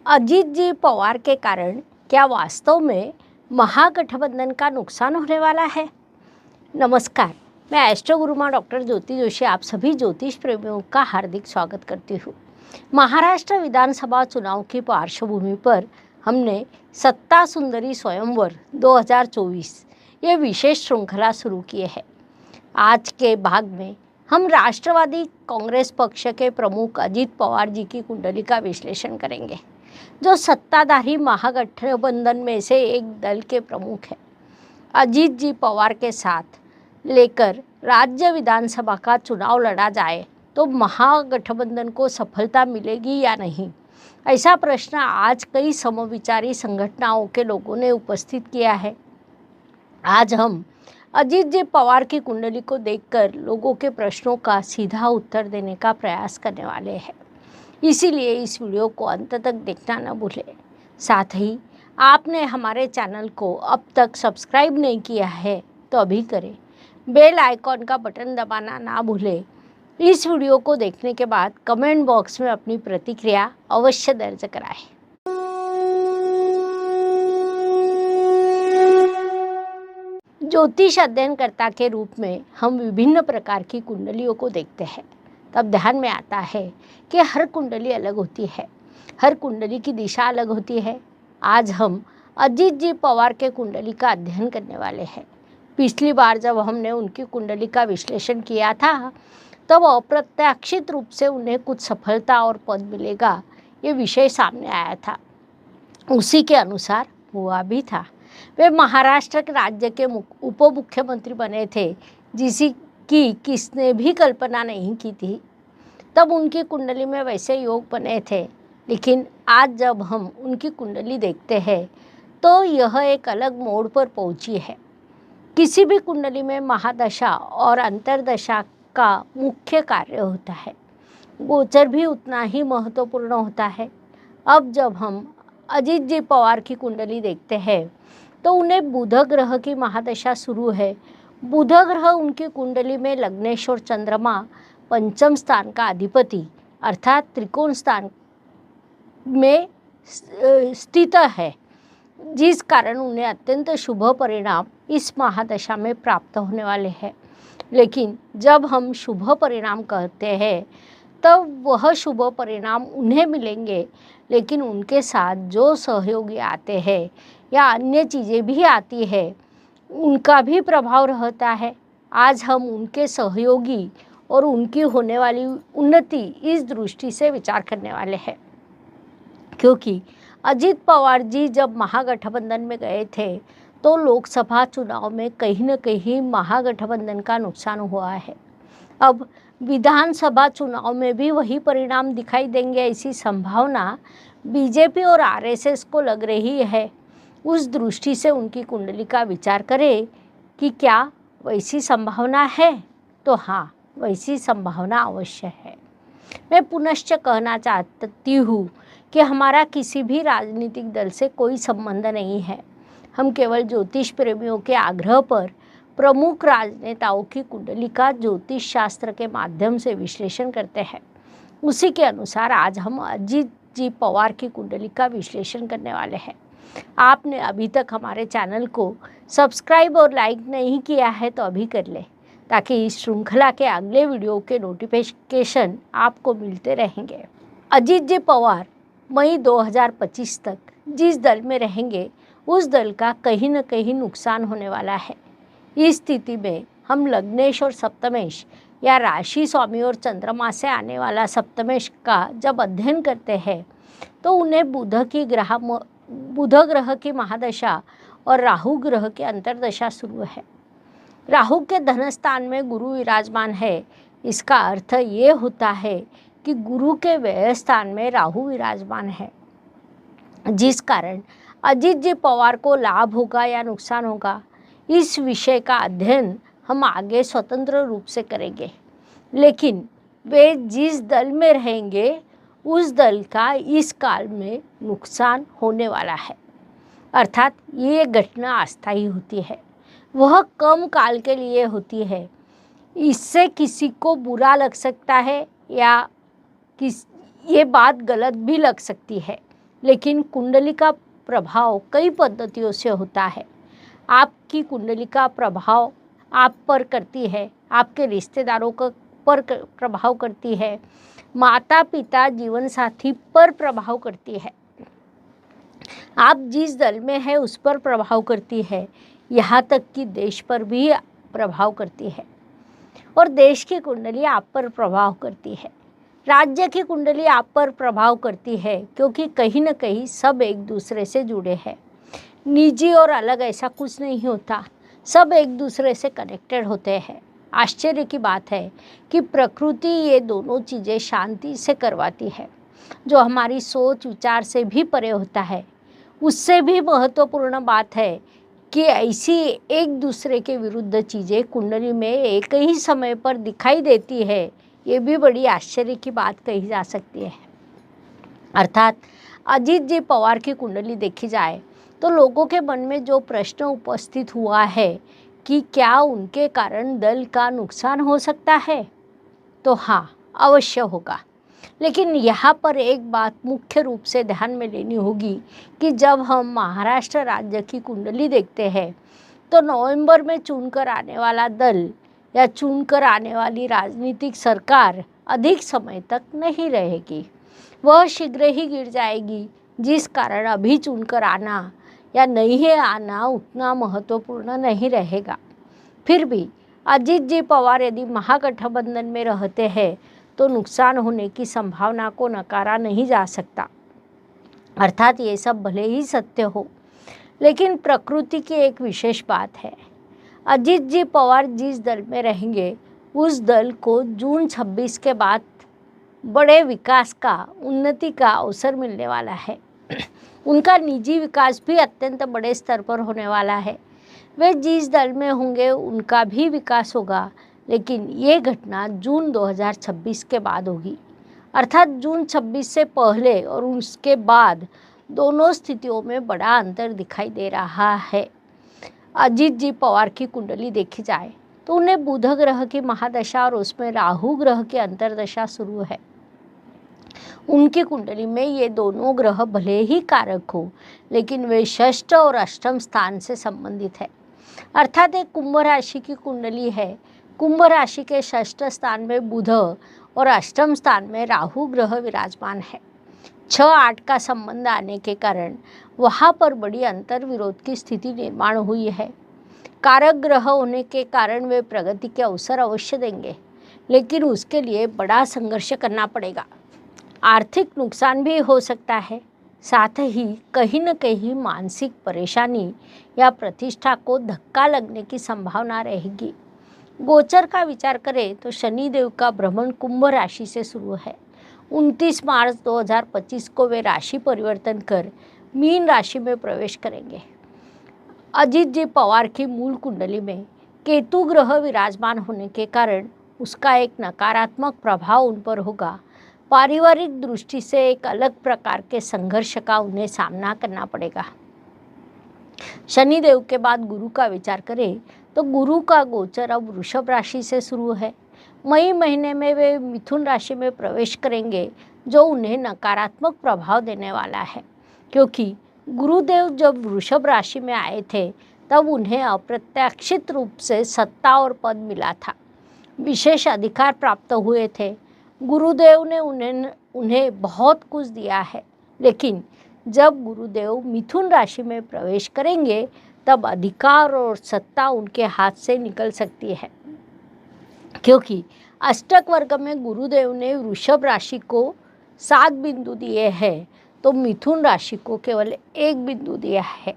अजीत जी पवार के कारण क्या वास्तव में महागठबंधन का नुकसान होने वाला है? नमस्कार, मैं एस्ट्रो गुरुमा डॉक्टर ज्योति जोशी आप सभी ज्योतिष प्रेमियों का हार्दिक स्वागत करती हूँ। महाराष्ट्र विधानसभा चुनाव की पार्श्वभूमि पर हमने सत्ता सुंदरी स्वयंवर 2024 ये विशेष श्रृंखला शुरू की है। आज के भाग में हम राष्ट्रवादी कांग्रेस पक्ष के प्रमुख अजीत पवार जी की कुंडली का विश्लेषण करेंगे, जो सत्ताधारी महागठबंधन में से एक दल के प्रमुख हैं। अजीत जी पवार के साथ लेकर राज्य विधानसभा का चुनाव लड़ा जाए तो महागठबंधन को सफलता मिलेगी या नहीं, ऐसा प्रश्न आज कई समविचारी संगठनों के लोगों ने उपस्थित किया है। आज हम अजीत जी पवार की कुंडली को देखकर लोगों के प्रश्नों का सीधा उत्तर देने का प्रयास करने वाले हैं। इसीलिए इस वीडियो को अंत तक देखना न भूलें। साथ ही आपने हमारे चैनल को अब तक सब्सक्राइब नहीं किया है तो अभी करें। बेल आइकॉन का बटन दबाना ना भूलें। इस वीडियो को देखने के बाद कमेंट बॉक्स में अपनी प्रतिक्रिया अवश्य दर्ज कराएं। ज्योतिष अध्ययनकर्ता के रूप में हम विभिन्न प्रकार की कुंडलियों को देखते हैं। तब ध्यान में आता है कि हर कुंडली अलग होती है, हर कुंडली की दिशा अलग होती है। आज हम अजीत जी पवार के कुंडली का अध्ययन करने वाले हैं। पिछली बार जब हमने उनकी कुंडली का विश्लेषण किया था तब अप्रत्याशित रूप से उन्हें कुछ सफलता और पद मिलेगा ये विषय सामने आया था। उसी के अनुसार हुआ भी था। वे महाराष्ट्र के राज्य के उप मुख्यमंत्री बने थे, जिसकी किसने भी कल्पना नहीं की थी। तब उनकी कुंडली में वैसे योग बने थे, लेकिन आज जब हम उनकी कुंडली देखते हैं तो यह एक अलग मोड़ पर पहुंची है। किसी भी कुंडली में महादशा और अंतर्दशा का मुख्य कार्य होता है, गोचर भी उतना ही महत्वपूर्ण होता है। अब जब हम अजीत जी पवार की कुंडली देखते हैं तो उन्हें बुध ग्रह की महादशा शुरू है। बुध ग्रह उनकी कुंडली में लग्नेश्वर चंद्रमा पंचम स्थान का अधिपति अर्थात त्रिकोण स्थान में स्थित है, जिस कारण उन्हें अत्यंत शुभ परिणाम इस महादशा में प्राप्त होने वाले हैं। लेकिन जब हम शुभ परिणाम कहते हैं तब वह शुभ परिणाम उन्हें मिलेंगे, लेकिन उनके साथ जो सहयोगी आते हैं या अन्य चीज़ें भी आती है उनका भी प्रभाव रहता है। आज हम उनके सहयोगी और उनकी होने वाली उन्नति इस दृष्टि से विचार करने वाले हैं, क्योंकि अजीत पवार जी जब महागठबंधन में गए थे तो लोकसभा चुनाव में कहीं न कहीं महागठबंधन का नुकसान हुआ है। अब विधानसभा चुनाव में भी वही परिणाम दिखाई देंगे ऐसी संभावना बीजेपी और आरएसएस को लग रही है। उस दृष्टि से उनकी कुंडली का विचार करें कि क्या वैसी संभावना है, तो हाँ, वैसी संभावना अवश्य है। मैं पुनश्च कहना चाहती हूँ कि हमारा किसी भी राजनीतिक दल से कोई संबंध नहीं है। हम केवल ज्योतिष प्रेमियों के आग्रह पर प्रमुख राजनेताओं की कुंडली का ज्योतिष शास्त्र के माध्यम से विश्लेषण करते हैं। उसी के अनुसार आज हम अजीत जी पवार की कुंडली का विश्लेषण करने वाले हैं। आपने अभी तक हमारे चैनल को सब्सक्राइब और लाइक नहीं किया है तो अभी कर लें, ताकि इस श्रृंखला के अगले वीडियो के नोटिफिकेशन आपको मिलते रहेंगे। अजीत जी पवार मई 2025 तक जिस दल में रहेंगे उस दल का कहीं न कहीं नुकसान होने वाला है। इस स्थिति में हम लग्नेश और सप्तमेश या राशि स्वामी और चंद्रमा से आने वाला सप्तमेश का जब अध्ययन करते हैं तो उन्हें बुध ग्रह की महादशा और राहु ग्रह की अंतर्दशा शुरू है। राहु के धन स्थान में गुरु विराजमान है। इसका अर्थ ये होता है कि गुरु के व्यय स्थान में राहु विराजमान है, जिस कारण अजीत जी पवार को लाभ होगा या नुकसान होगा, इस विषय का अध्ययन हम आगे स्वतंत्र रूप से करेंगे। लेकिन वे जिस दल में रहेंगे उस दल का इस काल में नुकसान होने वाला है, अर्थात ये घटना अस्थायी होती है, वह कम काल के लिए होती है। इससे किसी को बुरा लग सकता है या ये बात गलत भी लग सकती है, लेकिन कुंडली का प्रभाव कई पद्धतियों से होता है। आपकी कुंडली का प्रभाव आप पर करती है, आपके रिश्तेदारों का पर प्रभाव करती है, माता पिता जीवन साथी पर प्रभाव करती है, आप जिस दल में है उस पर प्रभाव करती है, यहाँ तक कि देश पर भी प्रभाव करती है। और देश की कुंडली आप पर प्रभाव करती है, राज्य की कुंडली आप पर प्रभाव करती है, क्योंकि कहीं न कहीं सब एक दूसरे से जुड़े हैं। निजी और अलग ऐसा कुछ नहीं होता, सब एक दूसरे से कनेक्टेड होते हैं। आश्चर्य की बात है कि प्रकृति ये दोनों चीज़ें शांति से करवाती है, जो हमारी सोच विचार से भी परे होता है। उससे भी महत्वपूर्ण बात है कि ऐसी एक दूसरे के विरुद्ध चीज़ें कुंडली में एक ही समय पर दिखाई देती है, ये भी बड़ी आश्चर्य की बात कही जा सकती है। अर्थात अजीत जी पवार की कुंडली देखी जाए तो लोगों के मन में जो प्रश्न उपस्थित हुआ है कि क्या उनके कारण दल का नुकसान हो सकता है, तो हाँ, अवश्य होगा। लेकिन यहाँ पर एक बात मुख्य रूप से ध्यान में लेनी होगी कि जब हम महाराष्ट्र राज्य की कुंडली देखते हैं तो नवंबर में चुनकर आने वाला दल या चुनकर आने वाली राजनीतिक सरकार अधिक समय तक नहीं रहेगी, वह शीघ्र ही गिर जाएगी। जिस कारण अभी चुनकर आना या नहीं आना उतना महत्वपूर्ण नहीं रहेगा। फिर भी अजीत जी पवार यदि महागठबंधन में रहते हैं तो नुकसान होने की संभावना को नकारा नहीं जा सकता। अर्थात ये सब भले ही सत्य हो, लेकिन प्रकृति की एक विशेष बात है। अजीत जी पवार जिस दल में रहेंगे उस दल को जून 26 के बाद बड़े विकास का, उन्नति का अवसर मिलने वाला है। उनका निजी विकास भी अत्यंत बड़े स्तर पर होने वाला है। वे जिस दल में होंगे उनका भी विकास होगा, लेकिन ये घटना जून 2026 के बाद होगी। अर्थात जून 26 से पहले और उसके बाद दोनों स्थितियों में बड़ा अंतर दिखाई दे रहा है। अजीत जी पवार की कुंडली देखी जाए तो उन्हें बुध ग्रह की महादशा और उसमें राहु ग्रह की अंतर्दशा शुरू है। उनकी कुंडली में ये दोनों ग्रह भले ही कारक हो, लेकिन वे षष्ठ और अष्टम स्थान से संबंधित है। अर्थात एक कुंभ राशि की कुंडली है। कुंभ राशि के षष्ठ स्थान में बुध और अष्टम स्थान में राहु ग्रह विराजमान है। 6-8 का संबंध आने के कारण वहाँ पर बड़ी अंतर विरोध की स्थिति निर्माण हुई है। कारक ग्रह होने के कारण वे प्रगति के अवसर अवश्य देंगे, लेकिन उसके लिए बड़ा संघर्ष करना पड़ेगा। आर्थिक नुकसान भी हो सकता है, साथ ही कहीं न कहीं मानसिक परेशानी या प्रतिष्ठा को धक्का लगने की संभावना रहेगी। गोचर का विचार करें तो शनिदेव का भ्रमण कुंभ राशि से शुरू है। 29 मार्च 2025 को वे राशि परिवर्तन कर मीन राशि में प्रवेश करेंगे। अजीत जी पवार की मूल कुंडली में केतु ग्रह विराजमान होने के कारण उसका एक नकारात्मक प्रभाव उन पर होगा। पारिवारिक दृष्टि से एक अलग प्रकार के संघर्ष का उन्हें सामना करना पड़ेगा। शनिदेव के बाद गुरु का विचार करें तो गुरु का गोचर अब वृषभ राशि से शुरू है। मई महीने में वे मिथुन राशि में प्रवेश करेंगे, जो उन्हें नकारात्मक प्रभाव देने वाला है, क्योंकि गुरुदेव जब वृषभ राशि में आए थे तब उन्हें अप्रत्याशित रूप से सत्ता और पद मिला था, विशेष अधिकार प्राप्त हुए थे। गुरुदेव ने उन्हें बहुत कुछ दिया है, लेकिन जब गुरुदेव मिथुन राशि में प्रवेश करेंगे तब अधिकार और सत्ता उनके हाथ से निकल सकती है, क्योंकि अष्टक वर्ग में गुरुदेव ने वृषभ राशि को 7 बिंदु दिए हैं तो मिथुन राशि को केवल 1 बिंदु दिया है।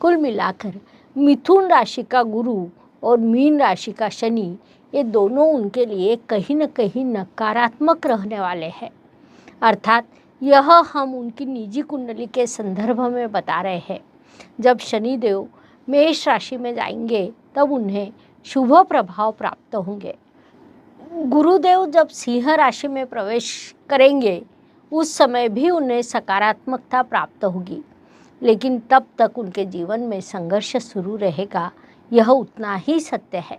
कुल मिलाकर मिथुन राशि का गुरु और मीन राशि का शनि, ये दोनों उनके लिए कहीं न कहीं नकारात्मक रहने वाले हैं। अर्थात यह हम उनकी निजी कुंडली के संदर्भ में बता रहे हैं। जब शनिदेव मेष राशि में जाएंगे तब उन्हें शुभ प्रभाव प्राप्त होंगे। गुरुदेव जब सिंह राशि में प्रवेश करेंगे उस समय भी उन्हें सकारात्मकता प्राप्त होगी, लेकिन तब तक उनके जीवन में संघर्ष शुरू रहेगा, यह उतना ही सत्य है।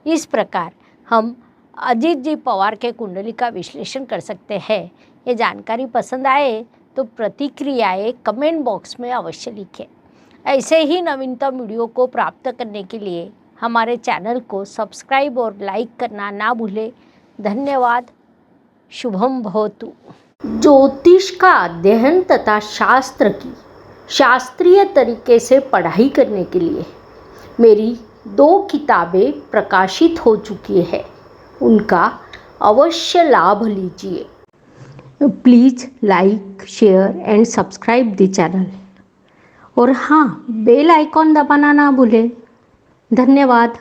इस प्रकार हम अजीत जी पवार के कुंडली का विश्लेषण कर सकते हैं। ये जानकारी पसंद आए तो प्रतिक्रियाएं कमेंट बॉक्स में अवश्य लिखें। ऐसे ही नवीनतम वीडियो को प्राप्त करने के लिए हमारे चैनल को सब्सक्राइब और लाइक करना ना भूलें। धन्यवाद। शुभम भवतु। ज्योतिष का अध्ययन तथा शास्त्र की शास्त्रीय तरीके से पढ़ाई करने के लिए मेरी 2 किताबें प्रकाशित हो चुकी है, उनका अवश्य लाभ लीजिए। Please like, share and subscribe the channel. और हाँ, बेल आइकॉन दबाना ना भूलें। धन्यवाद।